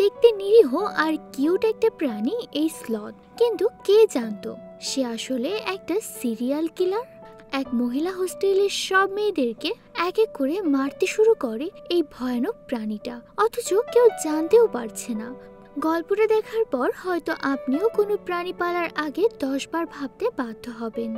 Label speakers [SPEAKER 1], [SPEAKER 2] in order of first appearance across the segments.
[SPEAKER 1] দেখতে নিরীহ আর কিউট একটা প্রাণী এই স্লথ, কিন্তু কে জানতো সে আসলে একটা সিরিয়াল কিলার। এক মহিলা হোস্টেলের সব মেয়েদেরকে এক এক করে মারতে শুরু করে এই ভয়ানক প্রাণীটা, অথচ কেউ জানতেও পারছে না। গল্পটা দেখার পর হয়তো আপনিও কোনো প্রাণী পালার আগে 10 বার ভাবতে বাধ্য হবেন।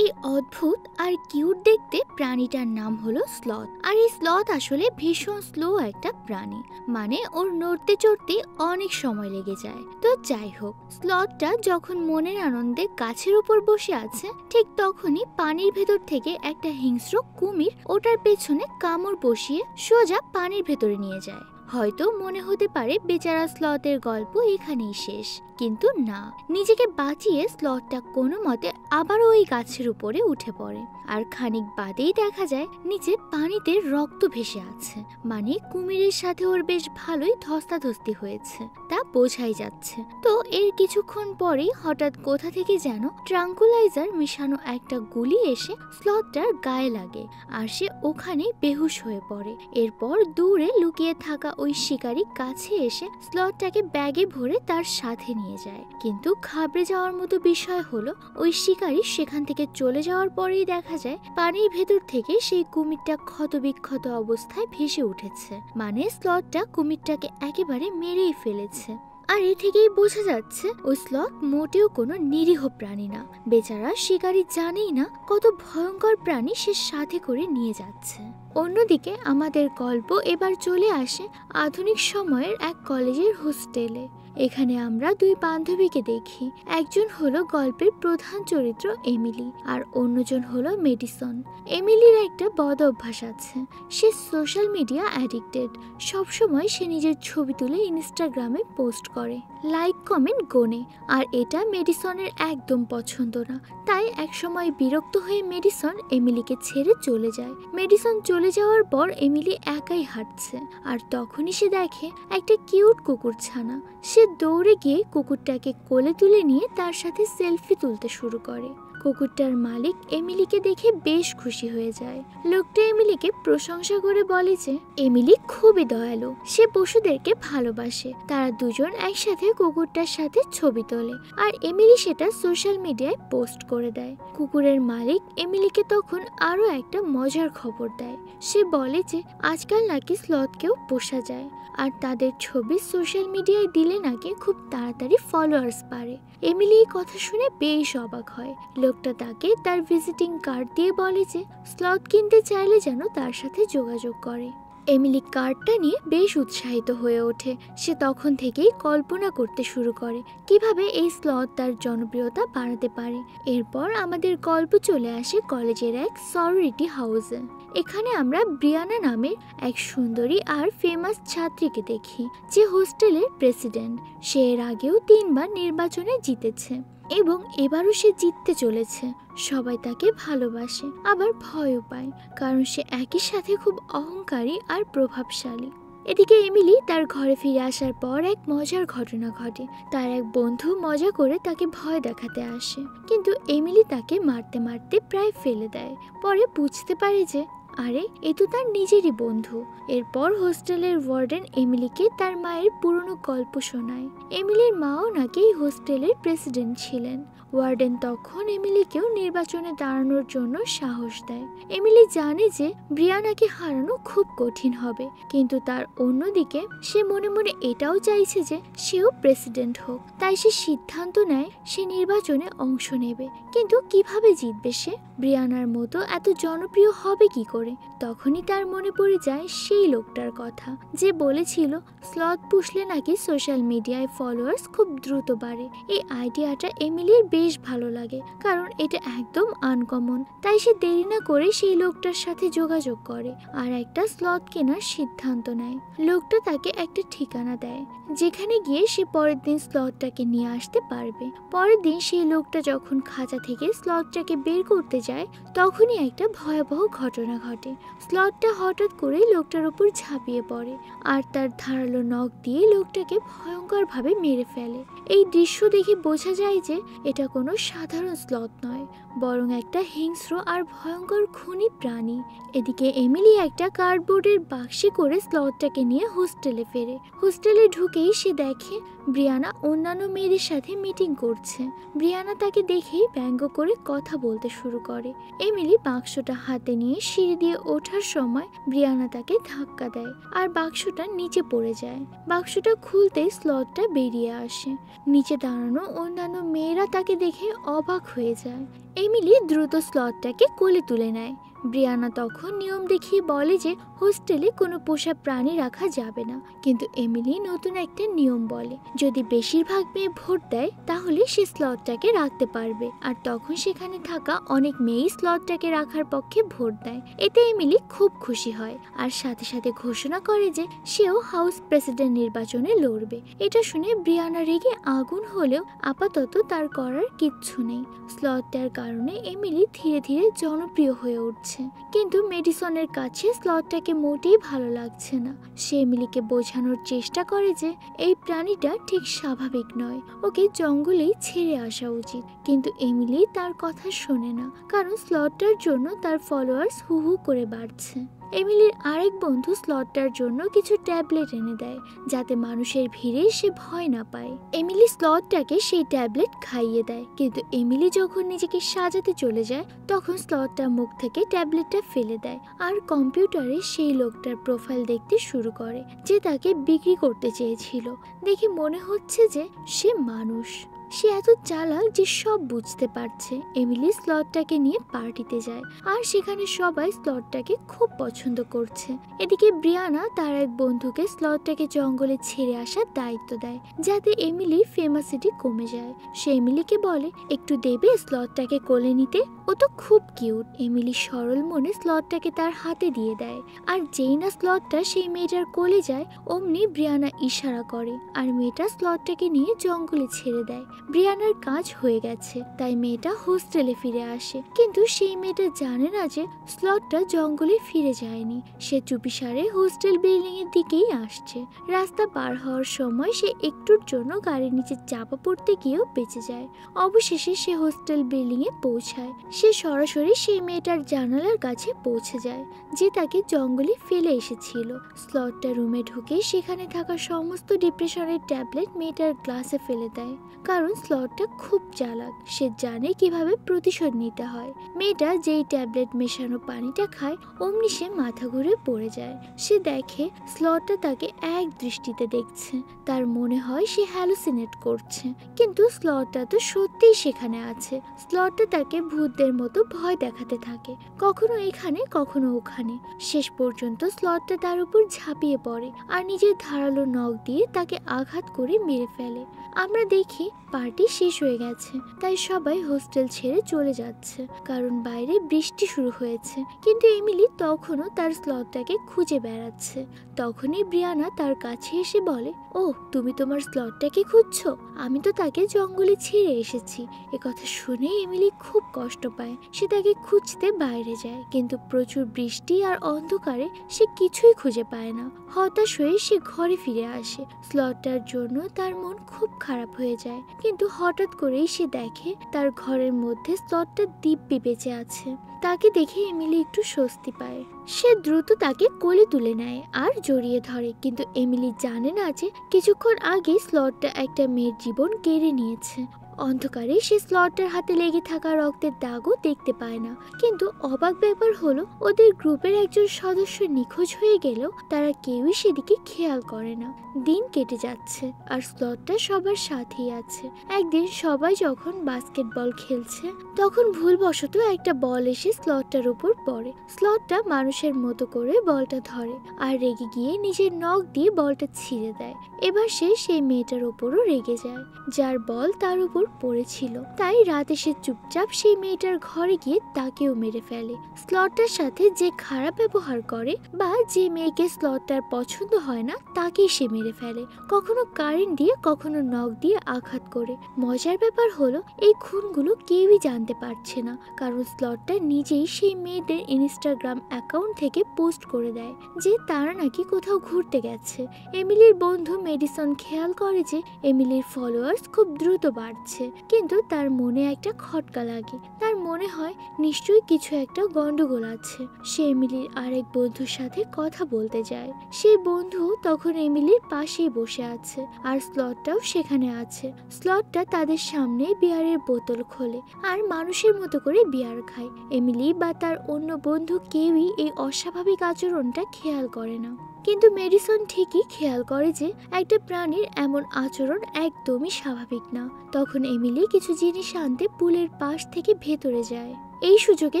[SPEAKER 1] এই অদ্ভুত আর কিউট দেখতে প্রাণীটার নাম হলো স্লথ। আর এই স্লথ আসলে ভীষণ স্লো একটা প্রাণী, মানে ওর নড়তে চড়তে অনেক সময় লেগে যায়। তো যাই হোক, স্লথটা যখন মনের আনন্দে গাছের উপর বসে আছে, ঠিক তখনই পানির ভেতর থেকে একটা হিংস্র কুমির ওটার পেছনে কামড় বসিয়ে সোজা পানির ভেতরে নিয়ে যায়। হয়তো মনে হতে পারে বেচারা স্লথের গল্প এখানেই শেষ, কিন্তু না, নিজেকে বাঁচিয়ে স্লথটা কোনো মতে আবারও ওই গাছের উপরে উঠে পড়ে। আর খানিক বাদেই দেখা যায় নিচে পানিতে রক্ত ভেসে আছে, মানে কুমিরের সাথে ওর বেশ ভালোই ধস্তাধস্তি হয়েছে, তা বোঝাই যাচ্ছে। তো এর কিছুক্ষণ পরেই হঠাৎ কোথা থেকে যেন ট্রাঙ্কুলাইজার মিশানো একটা গুলি এসে স্লথটার গায়ে লাগে, আর সে ওখানেই বেহুশ হয়ে পড়ে। এরপর দূরে লুকিয়ে থাকা ওই শিকারী কাছে এসে স্লথটাকে ব্যাগে ভরে তার সাথে নিয়ে যায়। কিন্তু ঘাবড়ে যাওয়ার মতো বিষয় হলো, ওই শিকারী সেখান থেকে চলে যাওয়ার পরেই দেখা যায় পানির ভেতর থেকে সেই কুমিরটা ক্ষতবিক্ষত অবস্থায় ভেসে উঠেছে, মানে স্লথটা কুমিরটাকে একেবারে মেরেই ফেলেছে। আর এ থেকেই বোঝা যাচ্ছে ওই স্লথ মোটেও কোনো নিরীহ প্রাণী না। বেচারা শিকারী জানেই না কত ভয়ঙ্কর প্রাণী সে সাথে করে নিয়ে যাচ্ছে। অন্যদিকে আমাদের গল্প এবার চলে আসে আধুনিক সময়ের এক কলেজের হোস্টেলে। এখানে আমরা দুই বান্ধবীকে দেখি। একজন হলো গল্পের প্রধান চরিত্র এমিলি, আর অন্যজন হলো মেডিসন। এমিলির একটা বদ অভ্যাস আছে, সে সোশ্যাল মিডিয়া অ্যাডিক্টেড। সবসময় সে নিজের ছবি তুলে ইনস্টাগ্রামে পোস্ট করে, লাইক কমেন্ট গোনে, আর এটা মেডিসনের একদম পছন্দ না। তাই একসময় বিরক্ত হয়ে মেডিসন এমিলিকে ছেড়ে চলে যায়। মেডিসন চলে যাওয়ার পর এমিলি একাই হাঁটছে, আর তখনই সে দেখে একটা কিউট কুকুর ছানা। সে দৌড়ে গিয়ে কুকুরটাকে কোলে তুলে নিয়ে তার সাথে সেলফি তুলতে শুরু করে। কুকুরটার মালিক এমিলিকে দেখে বেশ খুশি হয়ে যায়। লোকটা এমিলিকে প্রশংসা করে বলে যে এমিলি খুবই দয়ালু, সে পশুদেরকে ভালোবাসে। তারা দুজন একসাথে কুকুরটার সাথে ছবি তোলে, আর এমিলি সেটা সোশ্যাল মিডিয়ায় পোস্ট করে দেয়। কুকুরের মালিক এমিলিকে তখন আরো একটা মজার খবর দেয়। সে বলে যে আজকাল নাকি স্লথকেও পোষা যায়, আর তাদের ছবি সোশ্যাল মিডিয়ায় দিলে নাকি খুব তাড়াতাড়ি ফলোয়ার্স বাড়ে। এমিলি এই কথা শুনে বেশ অবাক হয়। লোকটা তাকে তার ভিজিটিং কার্ড দিয়ে বলে যে স্লথ কিনতে চাইলে যেন তার সাথে যোগাযোগ করে। এমিলি কার্ডটা নিয়ে বেশ উৎসাহিত হয়ে ওঠে। সে তখন থেকেই কল্পনা করতে শুরু করে কিভাবে এই স্লথ তার জনপ্রিয়তা বাড়াতে পারে। এরপর আমাদের গল্প চলে আসে কলেজের এক সরোরিটি হাউসে। এখানে আমরা ব্রিয়ানা নামের এক সুন্দরী আর ফেমাস ছাত্রীকে দেখি, যে হোস্টেলের প্রেসিডেন্ট। সে এর আগেও 3 বার নির্বাচনে জিতেছে, এবং এবারও সে জিততে চলেছে। সবাই তাকে ভালোবাসে, আবার ভয়ও পায়, কারণ সে একই সাথে খুব অহংকারী আর প্রভাবশালী। এদিকে এমিলি তার ঘরে ফিরে আসার পর এক মজার ঘটনা ঘটে। তার এক বন্ধু মজা করে তাকে ভয় দেখাতে আসে, কিন্তু এমিলি তাকে মারতে মারতে প্রায় ফেলে দেয়। পরে বুঝতে পারে যে আরে এ তো তার নিজেরই বন্ধু। এরপর হোস্টেলের ওয়ার্ডেন এমিলিকে তার মায়ের পুরনো গল্প শোনায়। এমিলির মাও নাকি হোস্টেলের প্রেসিডেন্ট ছিলেন। ওয়ার্ডেন তখন এমিলিকেও নির্বাচনে দাঁড়ানোর জন্য সাহস দেয়। এমিলি জানে যে ব্রিয়ানাকে হারানো খুব কঠিন হবে, কিন্তু তার অন্যদিকে সে মনে মনে এটাও চাইছে যে সেও প্রেসিডেন্ট হোক। তাই সে সিদ্ধান্ত নেয় সে নির্বাচনে অংশ নেবে। কিন্তু কিভাবে জিতবে সে? ব্রিয়ানার মতো এত জনপ্রিয় হবে কি করে? তখনই তার মনে পড়ে যায় সেই লোকটার কথা, যে বলেছিল স্লথ পুষলে নাকি সোশ্যাল মিডিয়ায় ফলোয়ার্স খুব দ্রুত বাড়ে। এই আইডিয়াটা এমিলির বেশ ভালো লাগে, কারণ এটা একদম আনকমন। তাই সে দেরি না করে সেই লোকটার সাথে যোগাযোগ করে আর একটা স্লথ কেনার সিদ্ধান্ত নেয়। লোকটা তাকে একটা ঠিকানা দেয়, যেখানে গিয়ে সে পরের দিন স্লথটাকে নিয়ে আসতে পারবে। পরের দিন সেই লোকটা যখন খাঁচা থেকে স্লথটাকে বের করতে যায়, তখনই একটা ভয়াবহ ঘটনা ঘটে। ঘটে। স্লটটা হঠাৎ করে লোকটার উপর ঝাঁপিয়ে পড়ে আর তার ধারালো নখ দিয়ে লোকটাকে ভয়ঙ্করভাবে মেরে ফেলে। এই দৃশ্য দেখে বোঝা যায় যে এটা কোনো সাধারণ স্লথ নয়, বরং একটা হিংস্র আর ভয়ঙ্কর খুনি প্রাণী। এদিকে এমিলি একটা কার্ডবোর্ডের বাক্সে করে স্লথটাকে নিয়ে হোস্টেলে ফেরে। হোস্টেলে ঢুকেই সে দেখে ব্রিয়ানা অন্যান্য মেয়েদের সাথে মিটিং করছে। ব্রিয়ানা তাকে দেখেই ব্যঙ্গ করে কথা বলতে শুরু করে। এমিলি বাক্সটা হাতে নিয়ে সিঁড়ি দিয়ে ওঠার সময় ব্রিয়ানা তাকে ধাক্কা দেয় আর বাক্সটা নিচে পড়ে যায়। বাক্সটা খুলতেই স্লথটা বেরিয়ে আসে। নিচে দাঁড়ানো অন্যান্য মেয়েরা তাকে দেখে অবাক হয়ে যায়। এমিলি দ্রুত স্লথটাকে কোলে তুলে নেয়। ব্রিয়ানা তখন নিয়ম দেখিয়ে বলে যে হোস্টেলে কোনো পোষা প্রাণী রাখা যাবে না, কিন্তু এমিলি নতুন একটা নিয়ম বলে, যদি বেশিরভাগ মেয়ে ভোট দেয় তাহলে সে স্লথটাকে রাখতে পারবে। আর তখন সেখানে থাকা অনেক মেয়েই স্লথটাকে রাখার পক্ষে ভোট দেয়। এতে এমিলি খুব খুশি হয় আর সাথে সাথে ঘোষণা করে যে সেও হাউস প্রেসিডেন্ট নির্বাচনে লড়বে। এটা শুনে ব্রিয়ানা রেগে আগুন হলেও আপাতত তার করার কিচ্ছু নেই। স্লথটার কারণে এমিলি ধীরে ধীরে জনপ্রিয় হয়ে উঠছে, কিন্তু মেডিসনের কাছে স্লথটাকে মোটেই ভালো লাগছে না। সে এমিলিকে বোঝানোর চেষ্টা করে যে এই প্রাণীটা ঠিক স্বাভাবিক নয়, ওকে জঙ্গলেই ছেড়ে আসা উচিত। কিন্তু এমিলি তার কথা শোনে না, কারণ স্লথটার জন্য তার ফলোয়ার্স হু হু করে বাড়ছে। এমিলির আরেক বন্ধু স্লথটার জন্য কিছু ট্যাবলেট এনে দেয়, যাতে মানুষের ভিড়ে সে ভয় না পায়। এমিলি স্লথটাকে সেই ট্যাবলেট খাইয়ে দেয়, কিন্তু এমিলি যখন নিজেকে সাজাতে চলে যায় তখন স্লথটা মুখ থেকে ট্যাবলেটটা ফেলে দেয় আর কম্পিউটারে সেই লোকটার প্রোফাইল দেখতে শুরু করে যে তাকে বিক্রি করতে চেয়েছিল। দেখে মনে হচ্ছে যে সে মানুষ। সে এত চালাক যে সব বুঝতে পারছে। এমিলি স্লথটাকে নিয়ে পার্টিতে যায় আর সেখানে সবাই স্লথটাকে খুব পছন্দ করছে। এদিকে ব্রিয়ানা তার এক বন্ধুকে স্লথটাকে জঙ্গলে ছেড়ে আসার দায়িত্ব দেয়, যাতে এমিলির ফেমাসিটি কমে যায়। সে এমিলিকে বলে, একটু দেবে স্লথটাকে কোলে নিতে, ও তো খুব কিউট। এমিলি সরল মনে স্লথটাকে তার হাতে দিয়ে দেয়, আর যেই না স্লথটা সেই মেয়েটার কোলে যায় অমনি ব্রিয়ানা ইশারা করে আর মেয়েটা স্লথটাকে নিয়ে জঙ্গলে ছেড়ে দেয়। ব্রিয়ানার কাজ হয়ে গেছে, তাই মেয়েটা হোস্টেলে ফিরে আসে, কিন্তু সেই মেয়েটা জানে না যে স্লথটা জঙ্গলে ফিরে যায়নি। সে চুপিসারে হোস্টেল বিল্ডিং এর দিকেই আসছে। রাস্তা পার হওয়ার সময় সে একটুর জন্য গাড়ির নিচে চাপা পড়তে গিয়েও বেঁচে যায়। অবশেষে সে হোস্টেল বিল্ডিং এ পৌঁছায়। সে সরাসরি সেই মেয়েটার জানালার কাছে পৌঁছে যায় যে তাকে জঙ্গলে ফেলে এসেছিল। স্লথটা রুমে ঢুকে সেখানে থাকা সমস্ত ডিপ্রেশনের ট্যাবলেট মেয়েটার গ্লাসে ফেলে দেয়, কারণ স্লথটা খুব চালাক। সে জানে কিভাবে প্রতিশোধ নিতে হয়। মেয়েটা যেই ট্যাবলেট মেশানো পানিটা খায় অমনি সে মাথা ঘুরে পড়ে যায়। সে দেখে স্লথটা তাকে এক দৃষ্টিতে দেখছে। তার মনে হয় সে হ্যালুসিনেট করছে, কিন্তু স্লথটা তো সত্যিই সেখানে আছে। স্লথটা তাকে ভূতদের মতো ভয় দেখাতে থাকে, কখনো এখানে কখনো ওখানে। শেষ পর্যন্ত স্লথটা তার উপর ঝাঁপিয়ে পড়ে আর নিজের ধারালো নখ দিয়ে তাকে আঘাত করে মেরে ফেলে। আমরা দেখি পার্টি শেষ হয়ে গেছে, তাই সবাই হোস্টেল ছেড়ে চলে যাচ্ছে, কারণ বাইরে বৃষ্টি শুরু হয়েছে। কিন্তু এমিলি তখনও তার স্লথটাকে খুঁজে বেড়াচ্ছে। তখনই ব্রিয়ানা তার কাছে এসে বলে, ও তুমি তোমার স্লথটাকে খুঁজছো? আমি তো তাকে জঙ্গলে ছেড়ে এসেছি। একথা শুনে এমিলি খুব কষ্ট পায়। সে তাকে খুঁজতে বাইরে যায়, কিন্তু প্রচুর বৃষ্টি আর অন্ধকারে সে কিছুই খুঁজে পায় না। হতাশ হয়ে সে ঘরে ফিরে আসে। স্লথটার জন্য তার মন খুব খারাপ হয়ে যায়, কিন্তু হঠাৎ করেই সে দেখে তার ঘরের মধ্যে স্লথটা দিব্যি বেঁচে আছে। তাকে দেখে এমিলি একটু স্বস্তি পায়। সে দ্রুত তাকে কোলে তুলে নেয় আর জড়িয়ে ধরে, কিন্তু এমিলি জানে না যে কিছুক্ষণ আগে স্লথটা একটা মেয়ের জীবন কেড়ে নিয়েছে। অন্ধকারে সে স্লথটার হাতে লেগে থাকা রক্তের দাগও দেখতে পায় না। কিন্তু অবাক ব্যাপার হলো, ওদের গ্রুপের একজন সদস্য নিখোঁজ হয়ে গেলেও তারা কেউই সেদিকে খেয়াল করে না। দিন কেটে যাচ্ছে আর স্লথটা সবার সাথেই আছে। একদিন সবাই যখন বাস্কেটবল খেলছে তখন ভুলবশত একটা বল এসে স্লথটার উপর পড়ে। স্লথটা মানুষের মতো করে বলটা ধরে আর রেগে গিয়ে নিজের নখ দিয়ে বলটা ছিঁড়ে দেয়। এবার সে সেই মেয়েটার উপরও রেগে যায়, যার বল তার উপর পড়েছিল, তাই রাতে সে চুপচাপ সেই মেয়েটার ঘরে গিয়ে তাকেও মেরে ফেলে। স্লটটার সাথে যে খারাপ ব্যবহার করে বা যে মেয়েকে স্লটটার পছন্দ হয় না তাকেই সে মেরে ফেলে, কখনো কারেন্ট দিয়ে কখনো নখ দিয়ে আঘাত করে। মজার ব্যাপার হলো এই খুনগুলো কেউই জানতে পারছে না, কারণ স্লটটা নিজেই সেই মেয়েদের ইনস্টাগ্রাম অ্যাকাউন্ট থেকে পোস্ট করে দেয় যে তারা নাকি কোথাও ঘুরতে গেছে। এমিলির বন্ধু মেডিসন খেয়াল করে যে এমিলির ফলোয়ার্স খুব দ্রুত বাড়ছে, কিন্তু তার মনে একটা খটকা লাগে। তার মনে হয় নিশ্চয়ই কিছু একটা গন্ডগোল আছে। সে এমিলির আরেক বন্ধুর সাথে কথা বলতে যায়। সেই বন্ধু তখন এমিলির পাশেই বসে আছে, আর স্লটটাও সেখানে আছে। স্লটটা তাদের সামনে বিয়ারের বোতল খোলে আর মানুষের মতো করে বিয়ার খায়। এমিলি বা তার অন্য বন্ধু কেউই এই অস্বাভাবিক আচরণটা খেয়াল করে না, কিন্তু মেডিসন ঠিকই খেয়াল করে যে একটা প্রাণীর এমন আচরণ একদমই স্বাভাবিক না। তখন এমিলি কিছু জিনিস আনতে পুলের পাশ থেকে ভেতরে যায়। এই সুযোগে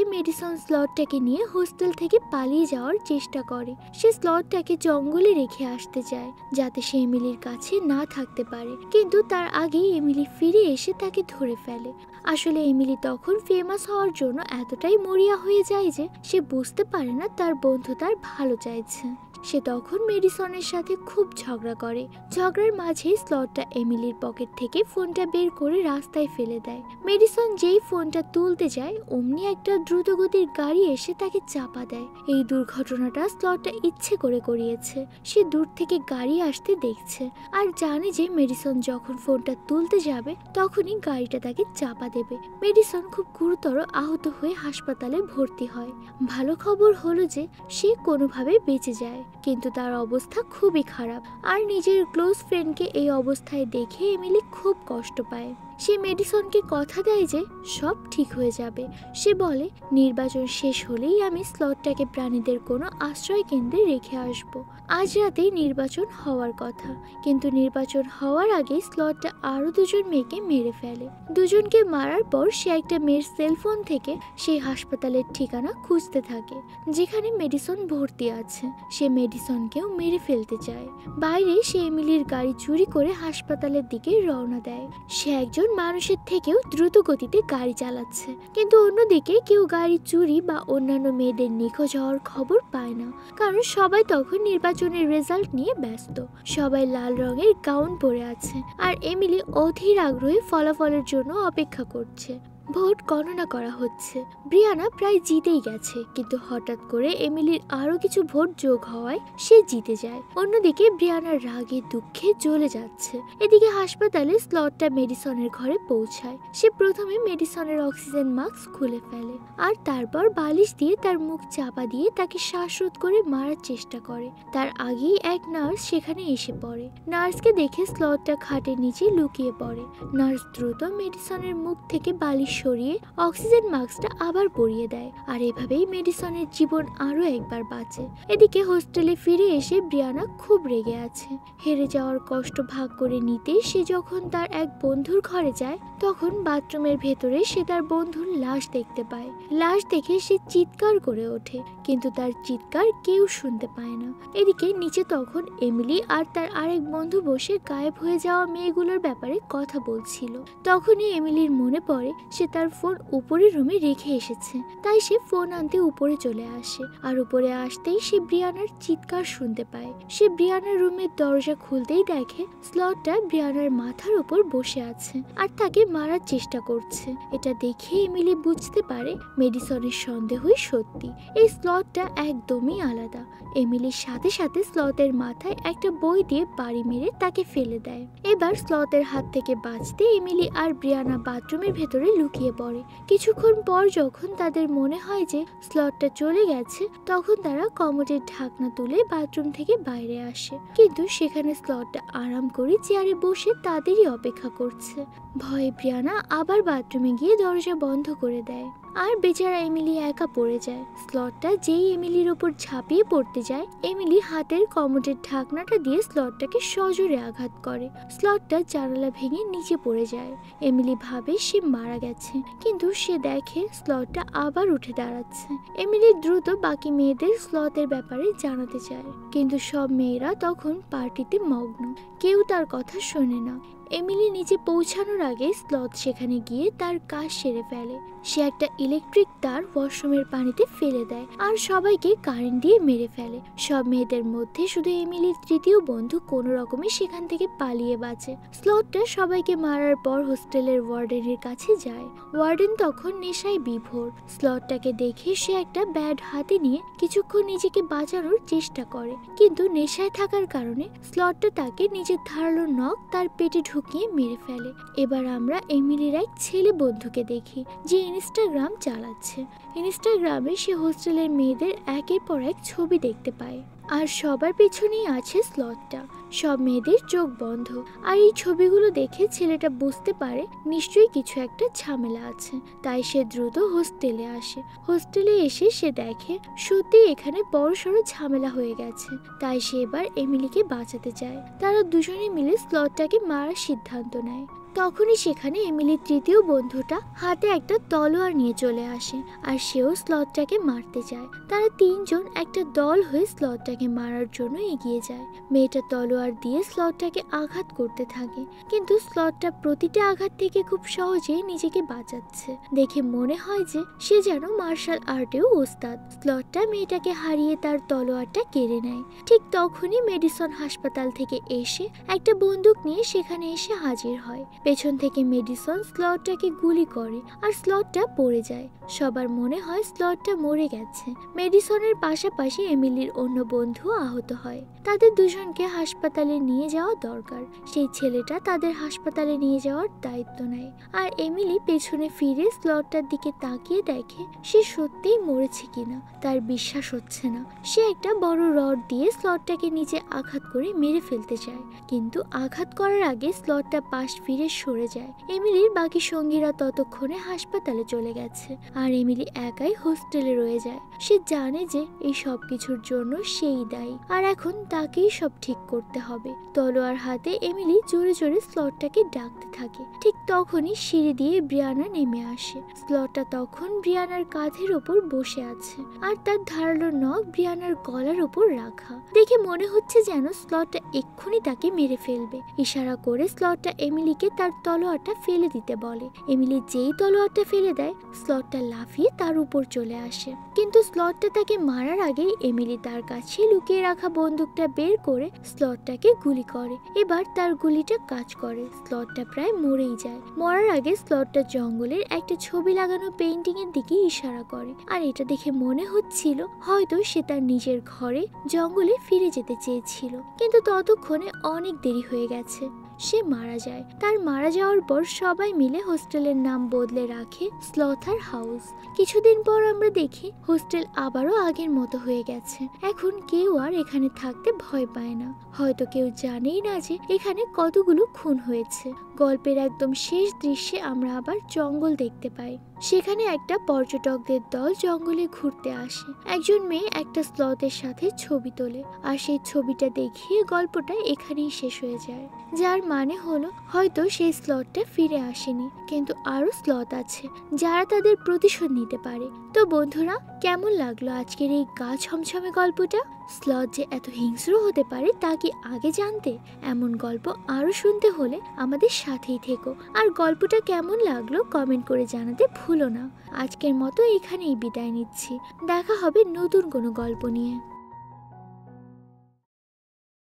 [SPEAKER 1] মেডিসন স্লটটাকে নিয়ে হোস্টেল থেকে পালিয়ে যাওয়ার চেষ্টা করে। সে স্লটটাকে জঙ্গলে রেখে আসতে চায় যাতে সে এমিলির কাছে না থাকতে পারে, কিন্তু তার আগেই এমিলি ফিরে এসে তাকে ধরে ফেলে। আসলে এমিলি তখন ফেমাস হওয়ার জন্য এতটাই মরিয়া হয়ে যায় যে সে বুঝতে পারে না তার বন্ধু তার ভালো চাইছে। সে তখন মেডিসনের সাথে খুব ঝগড়া করে। ঝগড়ার মাঝে স্লটটা এমিলির পকেট থেকে ফোনটা বের করে রাস্তায় ফেলে দেয়। মেডিসন যেই ফোনটা তুলতে যায় অমনি একটা দ্রুতগতির গাড়ি এসে তাকে চাপা দেয়। এই দুর্ঘটনাটা স্লটটা ইচ্ছে করে করিয়েছে। সে দূর থেকে গাড়ি আসতে দেখছে আর জানে যে মেডিসন যখন ফোনটা তুলতে যাবে তখনই গাড়িটা তাকে চাপা দেবে। মেডিসন খুব গুরুতর আহত হয়ে হাসপাতালে ভর্তি হয়। ভালো খবর হলো যে সে কোনোভাবে বেঁচে যায়, কিন্তু তার অবস্থা খুবই খারাপ। আর নিজের ক্লোজ ফ্রেন্ডকে এই অবস্থায় দেখে এমিলি খুব কষ্ট পায়। সে মেডিসনকে কথা দেয় যে সব ঠিক হয়ে যাবে। সে বলে নির্বাচন শেষ হলেই আমি স্লটটাকে প্রাণীদের কোনো আশ্রয় কেন্দ্রে রেখে আসব। আজ রাতেই নির্বাচন হওয়ার কথা, কিন্তু নির্বাচন হওয়ার আগে স্লটটা আরো দুজন মেয়েকে মেরে ফেলে। দুজনকে মারার পর সে একটা মেয়ের সেলফোন থেকে সেই হাসপাতালের ঠিকানা খুঁজতে থাকে যেখানে মেডিসন ভর্তি আছে। সে মেডিসনকেও মেরে ফেলতে চায়। বাইরে সে এমিলির গাড়ি চুরি করে হাসপাতালের দিকে রওনা দেয়। সে একজন মানুষের থেকেও দ্রুত গতিতে গাড়ি চালাচ্ছে, কিন্তু অন্যদিকে কেউ গাড়ি চুরি বা অন্যান্য মেয়েদের নিখোঁজ হওয়ার খবর পায় না, কারণ সবাই তখন নির্বাচনের রেজাল্ট নিয়ে ব্যস্ত। সবাই লাল রঙের গাউন পরে আছে আর এমিলি অধীর আগ্রহে ফলাফলের জন্য অপেক্ষা করছে। ভোট গণনা করা হচ্ছে। ব্রিয়ানা প্রায় জিতেই গেছে, কিন্তু হঠাৎ করে এমিলির আরো কিছু ভোট যোগ হওয়ায় সে জিতে যায়। অন্যদিকে ব্রিয়ানার রাগে দুঃখে জ্বলে যাচ্ছে। এদিকে হাসপাতালে স্লটটা মেডিসনের ঘরে পৌঁছায়। সে প্রথমে মেডিসনের অক্সিজেন মাস্ক খুলে ফেলে আর তারপর বালিশ দিয়ে তার মুখ চাপা দিয়ে তাকে শ্বাসরোধ করে মারার চেষ্টা করে। তার আগেই এক নার্স সেখানে এসে পড়ে। নার্সকে দেখে স্লটটা খাটের নিচে লুকিয়ে পড়ে। নার্স দ্রুত মেডিসনের মুখ থেকে বালিশ সরিয়ে অক্সিজেন মাস্কটা আবার পরিয়ে দেয়, আর এভাবেই মেডিসনের জীবন আরো একবার বাঁচে। এদিকে হোস্টেলে ফিরে এসে ব্রিয়ানা খুব রেগে আছে। হেরে যাওয়ার কষ্ট ভাগ করে নিতে সে যখন তার এক বন্ধুর ঘরে যায় তখন বাথরুমের ভেতরে সে তার বন্ধুর লাশ দেখতে পায়। লাশ দেখে সে চিৎকার করে ওঠে, কিন্তু তার চিৎকার কেউ শুনতে পায় না। এদিকে নিচে তখন এমিলি আর তার আরেক বন্ধু বসে গায়েব হয়ে যাওয়া মেয়েগুলোর ব্যাপারে কথা বলছিল। তখনই এমিলির মনে পড়ে সে তার ফোন উপরের রুমে রেখে এসেছে, তাই সে ফোন আনতে উপরে চলে আসে। আর উপরে আসতেই সে ব্রিয়ানার চিৎকার শুনতে পায়। সে ব্রিয়ানার রুমের দরজা খুলতেই দেখে স্লটটা ব্রিয়ানার মাথার উপর বসে আছে আর তাকে মারার চেষ্টা করছে। এটা দেখে এমিলি বুঝতে পারে মেডিসনের সন্দেহই সত্যি। এই স্লটটা একদমই আলাদা। এমিলির সাথে সাথে স্লটের মাথায় একটা বই দিয়ে বাড়ি মেরে তাকে ফেলে দেয়। এবার স্লটের হাত থেকে বাঁচতে এমিলি আর ব্রিয়ানা বাথরুমের ভেতরে লুকিয়ে পড়ে। কিছুক্ষণ পর যখন তাদের মনে হয় যে স্লটটা চলে গেছে তখন তারা কমোডের ঢাকনা তুলে বাথরুম থেকে বাইরে আসে, কিন্তু সেখানে স্লটটা আরাম করে চেয়ারে বসে তাদেরই অপেক্ষা করছে। ভয়ে ব্রিয়ানা আবার বাথরুমে গিয়ে দরজা বন্ধ করে দেয় আর বেচারা এমিলি একা পড়ে যায়। স্লটটা যেই এমিলির ওপর ঝাঁপিয়ে পড়তে যায় এমিলি হাতের কমোডের ঢাকনাটা দিয়ে স্লটটাকে সজোরে আঘাত করে। স্লটটা জানালা ভেঙে নিচে পড়ে যায়। এমিলি ভাবে সে মারা গেছে, কিন্তু সে দেখে স্লটটা আবার উঠে দাঁড়াচ্ছে। এমিলি দ্রুত বাকি মেয়েদের স্লটের ব্যাপারে জানাতে চায়, কিন্তু সব মেয়েরা তখন পার্টিতে মগ্ন, কেউ তার কথা শোনে না। এমিলি নিচে পৌঁছানোর আগে স্লথ সেখানে গিয়ে তার কাজ সেরে ফেলে। সে একটা ইলেকট্রিক তার ওয়াশরুমের পানিতে ফেলে দেয় আর সবাইকে কারেন্ট দিয়ে মেরে ফেলে। সব মেয়েদের মধ্যে শুধু এমিলির তৃতীয় বন্ধু কোনো রকমে সেখান থেকে পালিয়ে বাঁচে। স্লথটা সবাইকে মারার পর হোস্টেলের ওয়ার্ডেনের কাছে যায়। ওয়ার্ডেন তখন নেশায় বিভোর। স্লথটাকে দেখে সে একটা ব্যাট হাতে নিয়ে কিছুক্ষণ নিজেকে বাঁচানোর চেষ্টা করে, কিন্তু নেশায় থাকার কারণে স্লথটা তাকে নিজের ধারালো নখ তার পেটে ঢুকিয়ে মেরে ফেলে। এবার আমরা এমিলির এক ছেলে বন্ধুকে দেখি যে ইনস্টাগ্রাম চালাচ্ছে। ইনস্টাগ্রামে সে হোস্টেলের মেয়েদের একের পর এক ছবি দেখতে পায়, আর সবার পেছনেই আছে স্লথটা। সব মেয়েদের চোখ বন্ধ, আর এই ছবিগুলো দেখে ছেলেটা বুঝতে পারে নিশ্চয়ই কিছু একটা ঝামেলা আছে। তাই সে দ্রুত হোস্টেলে আসে। হোস্টেলে এসে সে দেখে সত্যি এখানে বড়সড় ঝামেলা হয়ে গেছে। তাই সে এবার এমিলিকে বাঁচাতে চায়। তারা দুজনে মিলে স্লথটাকে মারার সিদ্ধান্ত নেয়। তখনই সেখানে এমিলির তৃতীয় বন্ধুটা হাতে একটা তলোয়ার নিয়ে চলে আসে, আর সেও স্লথটাকে মারতে চায়। তারা তিনজন একটা দল হয়ে স্লথটাকে মারার জন্য এগিয়ে যায়। মেয়েটা তলোয়ার দিয়ে স্লথটাকে আঘাত করতে থাকে, কিন্তু স্লথটা প্রতিটা আঘাত থেকে খুব সহজেই নিজেকে বাঁচাচ্ছে। দেখে মনে হয় যে সে যেন মার্শাল আর্টেও ওস্তাদ। স্লথটা মেয়েটাকে হারিয়ে তার তলোয়ারটা কেড়ে নেয়। ঠিক তখনই মেডিসন হাসপাতাল থেকে এসে একটা বন্দুক নিয়ে সেখানে এসে হাজির হয়। পেছন থেকে মেডিসন স্লথটাকে গুলি করে আর স্লথটা পড়ে যায়। সবার মনে হয় স্লথটা মরে গেছে। মেডিসনের পাশাপাশি এমিলির অন্য বন্ধু আহত হয়। তাদের দুজনকে হাসপাতালে নিয়ে যাওয়া দরকার। সেই ছেলেটা তাদের হাসপাতালে নিয়ে যাওয়ার দায়িত্ব নেয়। আর এমিলি পেছনে ফিরে স্লথটার দিকে তাকিয়ে দেখে সে সত্যিই মরেছে কিনা। তার বিশ্বাস হচ্ছে না। সে একটা বড় রড দিয়ে স্লথটাকে নিচে আঘাত করে মেরে ফেলতে চায়, কিন্তু আঘাত করার আগে স্লথটা পাশ ফিরে সরে যায়। এমিলির বাকি সঙ্গীরা ততক্ষণে হাসপাতালে চলে গেছে, আর এমিলি একাই হোস্টেলে রয়ে যায়। সে জানে যে এই সব কিছুর জন্য সেই দায়ী, আর এখন তাকেই সব ঠিক করতে হবে। তলোয়ার হাতে এমিলি জোরে জোরে স্লথটাকে ডাকতে থাকে। ঠিক তখনই সিঁড়ি দিয়ে ব্রিয়ানা নেমে আসে। স্লথটা তখন ব্রিয়ানার কাঁধের ওপর বসে আছে, আর তার ধারালো নখ ব্রিয়ানার গলার ওপর রাখা। দেখে মনে হচ্ছে যেন স্লথটা এক্ষুনি তাকে মেরে ফেলবে। ইশারা করে স্লথটা এমিলিকে তার তলোয়ারটা ফেলে দিতে বলে। এমিলি যেই তলোয়ারটা ফেলে দেয়, স্লথটা লাফিয়ে তার উপর চলে আসে। কিন্তু স্লথটা তাকে মারার আগেই এমিলি তার কাছে লুকিয়ে রাখা বন্দুকটা বের করে স্লথটাকে গুলি করে। এবার তার গুলিটা কাজ করে। স্লথটা প্রায় মরেই যায়। মরার আগে স্লথটা জঙ্গলের একটা ছবি লাগানো পেইন্টিং এর দিকে ইশারা করে, আর এটা দেখে মনে হচ্ছিল হয়তো সে তার নিজের ঘরে জঙ্গলে ফিরে যেতে চেয়েছিল, কিন্তু ততক্ষণে অনেক দেরি হয়ে গেছে। সে মারা যায়। তার মারা যাওয়ার পর সবাই মিলে হোস্টেলের নাম বদলে রাখে স্লথার হাউস। কিছুদিন পর আমরা দেখি হোস্টেল আবারও আগের মতো হয়ে গেছে। এখন কেউ আর এখানে থাকতে ভয় পায় না। হয়তো কেউ জানেই না যে এখানে কতগুলো খুন হয়েছে। গল্পের একদম শেষ দৃশ্যে আমরা আবার জঙ্গল দেখতে পাই। সেখানে একটা পর্যটকদের দল জঙ্গলে ঘুরতে আসে। একজন মেয়ে একটা স্লথের সাথে ছবি তোলে, আর সেই ছবিটা দেখিয়ে গল্পটা এখানেই শেষ হয়ে যায়। যার মানে হলো হয়তো সেই স্লথটা ফিরে আসেনি, কিন্তু আরো স্লথ আছে যারা তাদের প্রতিশোধ নিতে পারে। তো বন্ধুরা, কেমন লাগলো আজকের এই গা ছমছমে গল্পটা? স্লথ যে এত হিংস্র হতে পারে তা কি আগে জানতে? এমন গল্প আরো শুনতে হলে আমাদের সাথেই থেকো। আর গল্পটা কেমন লাগলো কমেন্ট করে জানাতে ভুলো না। আজকের মতো এখানেই বিদায় নিচ্ছি। দেখা হবে নতুন কোনো গল্প নিয়ে।